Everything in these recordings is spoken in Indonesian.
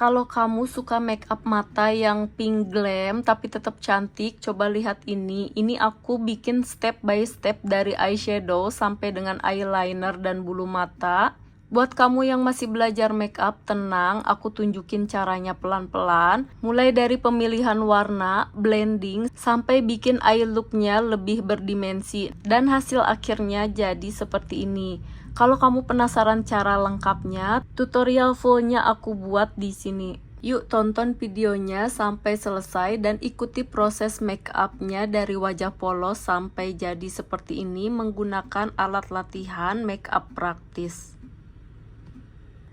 Kalau kamu suka make up mata yang pink glam tapi tetap cantik, coba lihat ini. Ini aku bikin step by step dari eyeshadow sampai dengan eyeliner dan bulu mata. Buat kamu yang masih belajar make up, tenang, aku tunjukin caranya pelan-pelan. Mulai dari pemilihan warna, blending, sampai bikin eye looknya lebih berdimensi. Dan hasil akhirnya jadi seperti ini. Kalau kamu penasaran cara lengkapnya, tutorial fullnya aku buat di sini. Yuk tonton videonya sampai selesai dan ikuti proses make upnya dari wajah polos sampai jadi seperti ini menggunakan alat latihan make up praktis.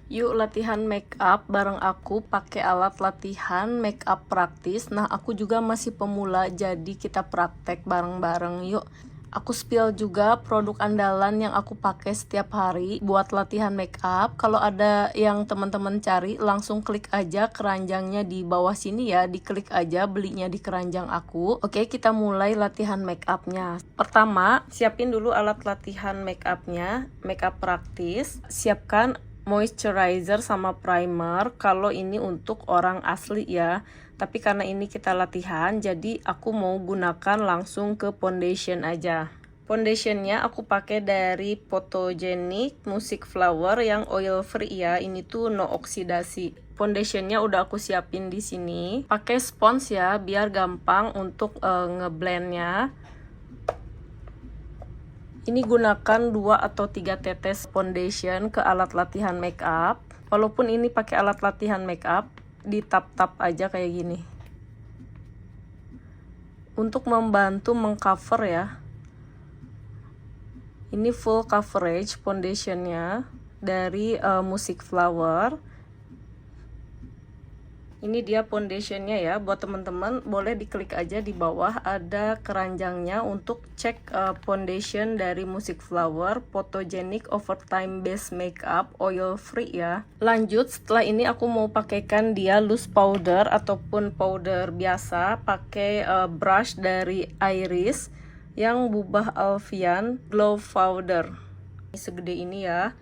Yuk latihan make up bareng aku pakai alat latihan make up praktis. Nah, aku juga masih pemula jadi kita praktek bareng-bareng yuk. Aku spill juga produk andalan yang aku pakai setiap hari buat latihan make up. Kalau ada yang teman-teman cari, langsung klik aja keranjangnya di bawah sini ya. Diklik aja belinya di keranjang aku. Oke, kita mulai latihan make upnya. Pertama, siapin dulu alat latihan make upnya, make up praktis. Siapkan moisturizer sama primer. Kalau ini untuk orang asli ya, tapi karena ini kita latihan jadi aku mau gunakan langsung ke foundation aja. Foundationnya aku pakai dari Photogenic Music Flower yang oil free ya. Ini tuh no oksidasi. Foundationnya udah aku siapin di sini. Pakai spons ya biar gampang untuk ngeblendnya. Ini gunakan 2 atau 3 tetes foundation ke alat latihan make up. Walaupun ini pakai alat latihan make up, ditap-tap aja kayak gini. Untuk membantu mengcover ya. Ini full coverage foundationnya dari Music Flower. Ini dia foundationnya ya, buat teman-teman boleh diklik aja di bawah ada keranjangnya untuk cek foundation dari Music Flower Photogenic Overtime Base Makeup Oil Free ya. Lanjut, setelah ini aku mau pakaikan dia loose powder ataupun powder biasa, pakai brush dari Iris yang Bubah Alfian Glow Powder. Segede ini ya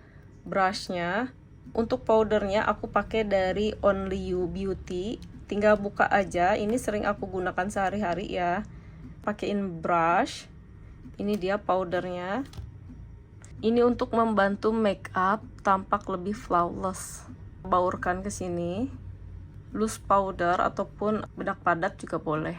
brushnya. Untuk powdernya aku pakai dari Only You Beauty. Tinggal buka aja. Ini sering aku gunakan sehari-hari ya. Pakein brush. Ini dia powdernya. Ini untuk membantu make up tampak lebih flawless. Baurkan ke sini. Loose powder ataupun bedak padat juga boleh.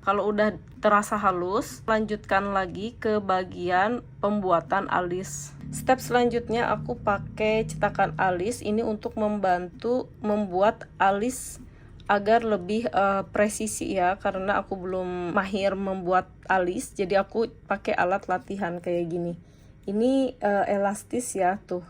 Kalau udah terasa halus, lanjutkan lagi ke bagian pembuatan alis. Step selanjutnya aku pakai cetakan alis ini untuk membantu membuat alis agar lebih presisi ya, karena aku belum mahir membuat alis, jadi aku pakai alat latihan kayak gini. Ini elastis ya tuh.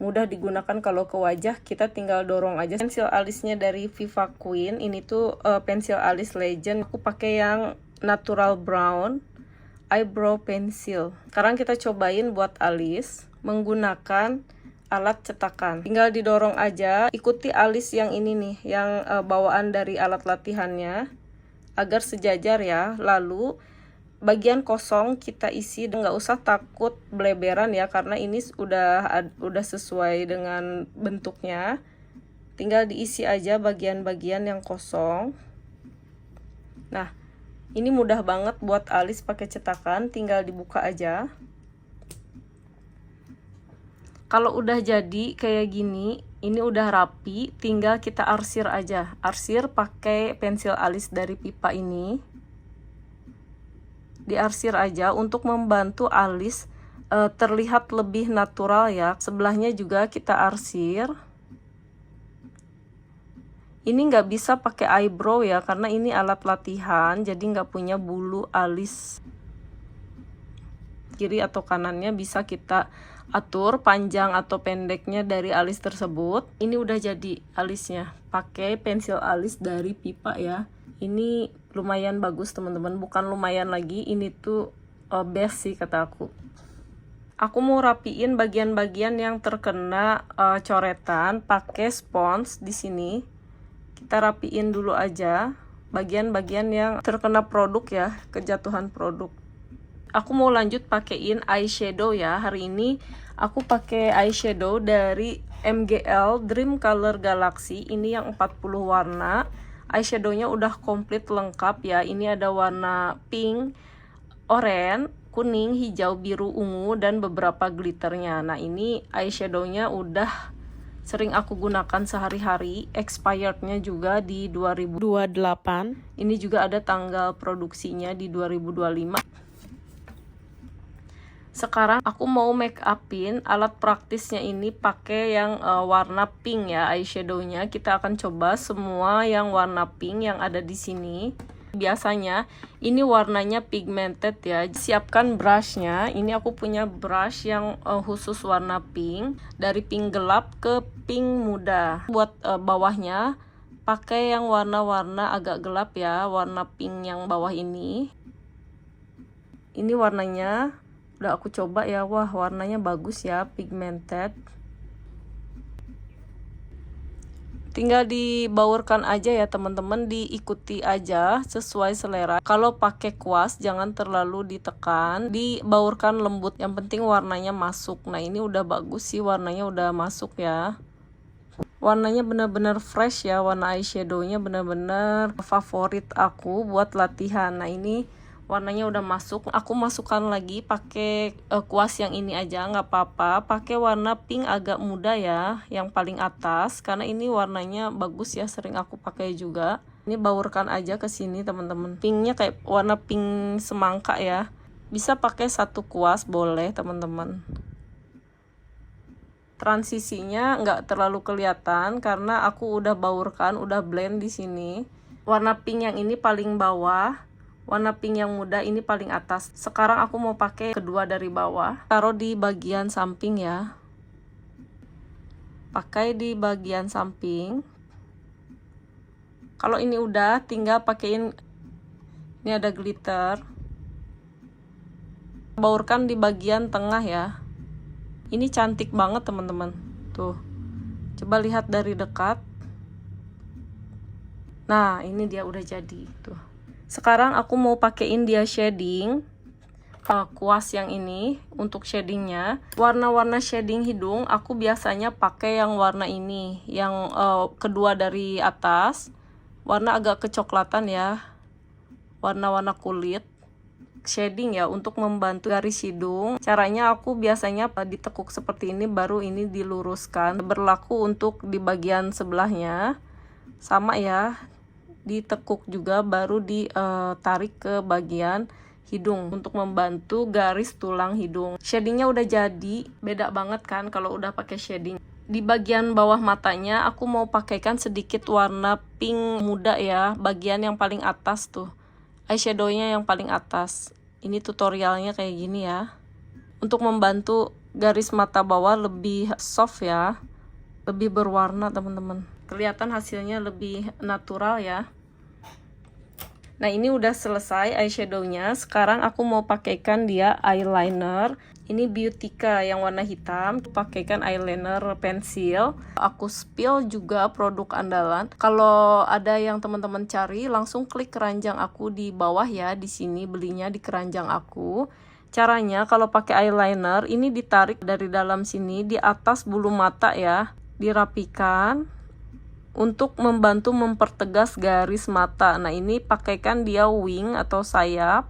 Mudah digunakan kalau ke wajah, kita tinggal dorong aja. Pensil alisnya dari Viva Queen, ini tuh pensil alis legend. Aku pakai yang natural brown eyebrow pencil. Sekarang kita cobain buat alis menggunakan alat cetakan. Tinggal didorong aja, ikuti alis yang ini nih, yang bawaan dari alat latihannya agar sejajar ya. Lalu bagian kosong kita isi, nggak usah takut beleberan ya, karena ini udah sesuai dengan bentuknya. Tinggal diisi aja bagian-bagian yang kosong. Nah, ini mudah banget buat alis pakai cetakan, tinggal dibuka aja. Kalau udah jadi kayak gini, ini udah rapi, tinggal kita arsir aja. Arsir pakai pensil alis dari Pipa ini. Diarsir aja untuk membantu alis terlihat lebih natural ya. Sebelahnya juga kita arsir. Ini nggak bisa pakai eyebrow ya, karena ini alat latihan, jadi nggak punya bulu alis. Kiri atau kanannya bisa kita atur panjang atau pendeknya dari alis tersebut. Ini udah jadi alisnya, pakai pensil alis dari Pipa ya. Ini lumayan bagus teman-teman, bukan lumayan lagi, ini tuh best sih kata aku. Aku mau rapiin bagian-bagian yang terkena coretan pakai spons di sini. Kita rapiin dulu aja bagian-bagian yang terkena produk ya, kejatuhan produk. Aku mau lanjut pakein eyeshadow ya. Hari ini Aku pakai eyeshadow dari MGL Dream Color Galaxy. Ini yang 40 warna. Eyeshadownya udah komplit lengkap ya. Ini ada warna pink, oranye, kuning, hijau, biru, ungu, dan beberapa glitternya. Nah, ini eyeshadownya udah sering aku gunakan sehari-hari. Expirednya juga di 2028. Ini juga ada tanggal produksinya di 2025. Sekarang aku mau make upin. Alat praktisnya ini pakai yang warna pink ya, eyeshadownya. Kita akan coba semua yang warna pink yang ada di sini. Biasanya ini warnanya pigmented ya. Siapkan brushnya. Ini aku punya brush yang khusus warna pink, dari pink gelap ke pink muda. Buat bawahnya pakai yang warna-warna agak gelap ya, warna pink yang bawah ini. Ini warnanya udah aku coba ya, wah warnanya bagus ya, pigmented. Tinggal dibaurkan aja ya teman-teman, diikuti aja sesuai selera. Kalau pakai kuas jangan terlalu ditekan, dibaurkan lembut, yang penting warnanya masuk. Nah, ini udah bagus sih, warnanya udah masuk ya. Warnanya bener-bener fresh ya, warna eyeshadownya bener-bener favorit aku buat latihan. Nah, ini warnanya udah masuk. Aku masukkan lagi pakai kuas yang ini aja, nggak apa-apa. Pakai warna pink agak muda ya, yang paling atas, karena ini warnanya bagus ya, sering aku pakai juga. Ini baurkan aja ke sini teman-teman. Pinknya kayak warna pink semangka ya. Bisa pakai satu kuas boleh teman-teman. Transisinya nggak terlalu kelihatan karena aku udah baurkan, udah blend di sini. Warna pink yang ini paling bawah, warna pink yang muda ini paling atas. Sekarang aku mau pakai kedua dari bawah. Taruh di bagian samping ya. Pakai di bagian samping. Kalau ini udah, tinggal pakein. Ini ada glitter. Baurkan di bagian tengah ya. Ini cantik banget teman-teman. Tuh. Coba lihat dari dekat. Nah, ini dia udah jadi tuh. Sekarang aku mau pakein dia shading, kuas yang ini untuk shadingnya. Warna-warna shading hidung aku biasanya pakai yang warna ini, yang kedua dari atas, warna agak kecoklatan ya, warna-warna kulit. Shading ya, untuk membantu garis hidung. Caranya aku biasanya ditekuk seperti ini, baru ini diluruskan. Berlaku untuk di bagian sebelahnya, sama ya, ditekuk juga baru ditarik ke bagian hidung untuk membantu garis tulang hidung. Shadingnya udah jadi, beda banget kan kalau udah pakai shading. Di bagian bawah matanya aku mau pakaikan sedikit warna pink muda ya, bagian yang paling atas tuh, eyeshadownya yang paling atas. Ini tutorialnya kayak gini ya, untuk membantu garis mata bawah lebih soft ya, lebih berwarna teman-teman. Kelihatan hasilnya lebih natural ya. Nah, ini udah selesai eyeshadownya. Sekarang aku mau pakaikan dia eyeliner. Ini Beautica yang warna hitam. Pakaikan eyeliner pensil. Aku spill juga produk andalan. Kalau ada yang teman-teman cari, langsung klik keranjang aku di bawah ya. Di sini belinya di keranjang aku. Caranya kalau pakai eyeliner, ini ditarik dari dalam sini di atas bulu mata ya. Dirapikan untuk membantu mempertegas garis mata. Nah, ini pakaikan dia wing atau sayap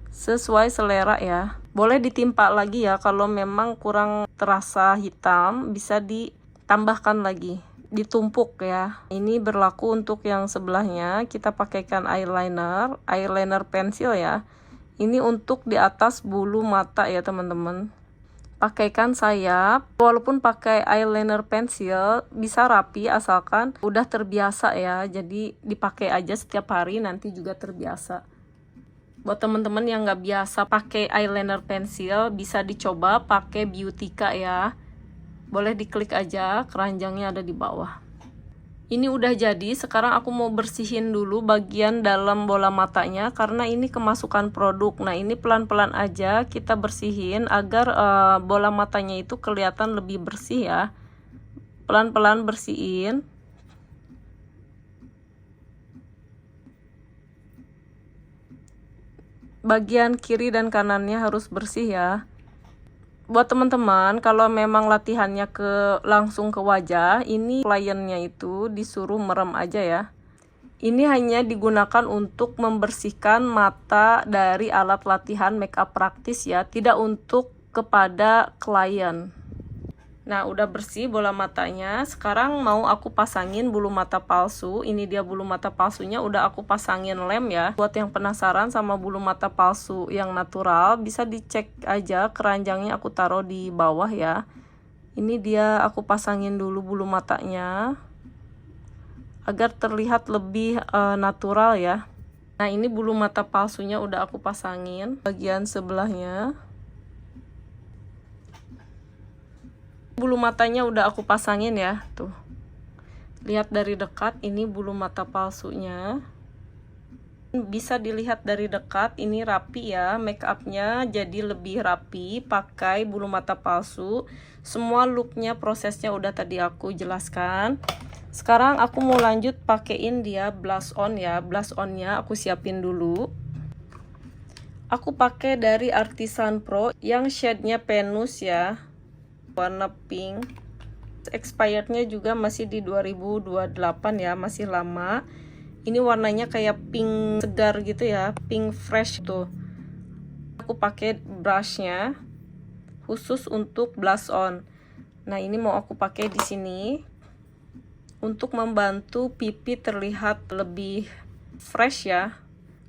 sesuai selera ya. Boleh ditimpa lagi ya, kalau memang kurang terasa hitam bisa ditambahkan lagi, ditumpuk ya. Ini berlaku untuk yang sebelahnya. Kita pakaikan eyeliner pensil ya. Ini untuk di atas bulu mata ya teman-teman. Pakaikan sayap. Walaupun pakai eyeliner pensil bisa rapi asalkan udah terbiasa ya. Jadi dipakai aja setiap hari, nanti juga terbiasa. Buat teman-teman yang nggak biasa pakai eyeliner pensil, bisa dicoba pakai Beautica ya. Boleh diklik aja, keranjangnya ada di bawah. Ini udah jadi. Sekarang aku mau bersihin dulu bagian dalam bola matanya karena ini kemasukan produk. Nah, ini pelan-pelan aja kita bersihin agar bola matanya itu kelihatan lebih bersih ya. Pelan-pelan bersihin. Bagian kiri dan kanannya harus bersih ya. Buat teman-teman, kalau memang latihannya langsung ke wajah, ini kliennya itu disuruh merem aja ya. Ini hanya digunakan untuk membersihkan mata dari alat latihan makeup praktis ya, tidak untuk kepada klien. Nah, udah bersih bola matanya. Sekarang mau aku pasangin bulu mata palsu. Ini dia bulu mata palsunya, udah aku pasangin lem ya. Buat yang penasaran sama bulu mata palsu yang natural, bisa dicek aja keranjangnya, aku taruh di bawah ya. Ini dia, aku pasangin dulu bulu matanya agar terlihat lebih natural ya. Nah, ini bulu mata palsunya udah aku pasangin bagian sebelahnya. Bulu matanya udah aku pasangin ya, tuh. Lihat dari dekat, ini bulu mata palsunya. Bisa dilihat dari dekat, ini rapi ya, make upnya jadi lebih rapi pakai bulu mata palsu. Semua looknya, prosesnya udah tadi aku jelaskan. Sekarang aku mau lanjut pakein dia blush on ya. Blush onnya aku siapin dulu. Aku pakai dari Artisan Pro yang shade-nya Venus ya, warna pink. Expirednya juga masih di 2028 ya, masih lama. Ini warnanya kayak pink segar gitu ya, pink fresh tuh. Aku pakai brushnya khusus untuk blush on. Nah, ini mau aku pakai di sini untuk membantu pipi terlihat lebih fresh ya.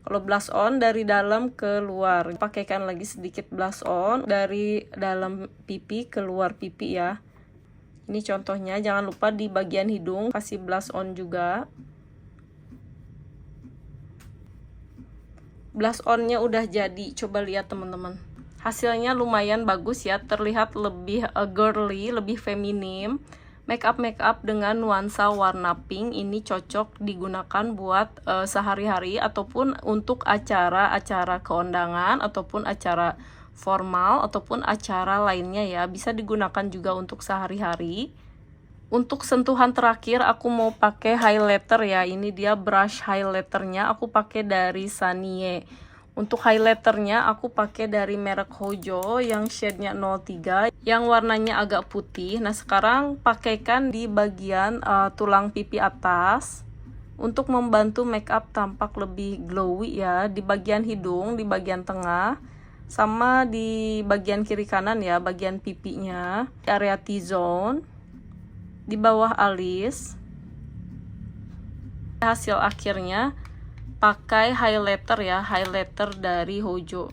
Kalau blush on dari dalam ke luar, pakaikan lagi sedikit blush on dari dalam pipi ke luar pipi ya. Ini contohnya, jangan lupa di bagian hidung kasih blush on juga. Blush onnya udah jadi, coba lihat teman-teman. Hasilnya lumayan bagus ya, terlihat lebih girly, lebih feminim. Make up dengan nuansa warna pink ini cocok digunakan buat sehari-hari ataupun untuk acara-acara keundangan ataupun acara formal ataupun acara lainnya ya, bisa digunakan juga untuk sehari-hari. Untuk sentuhan terakhir aku mau pakai highlighter ya. Ini dia brush highlighternya, aku pakai dari Sanie. Untuk highlighternya aku pakai dari merek Hojo yang shade-nya 03 yang warnanya agak putih. Nah, sekarang pakaikan di bagian tulang pipi atas untuk membantu make up tampak lebih glowy ya, di bagian hidung, di bagian tengah, sama di bagian kiri kanan ya, bagian pipinya, di area T-zone, di bawah alis. Hasil akhirnya pakai highlighter ya, highlighter dari Hojo.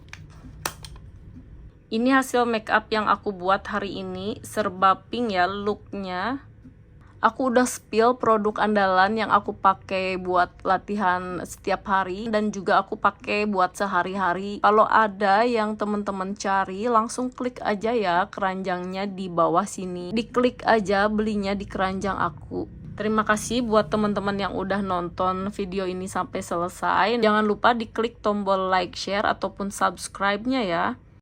Ini hasil make up yang aku buat hari ini, serba pink ya looknya. Aku udah spill produk andalan yang aku pakai buat latihan setiap hari dan juga aku pakai buat sehari-hari. Kalau ada yang teman-teman cari, langsung klik aja ya keranjangnya di bawah sini. Diklik aja belinya di keranjang aku. Terima kasih buat teman-teman yang udah nonton video ini sampai selesai. Jangan lupa diklik tombol like, share, ataupun subscribe-nya ya.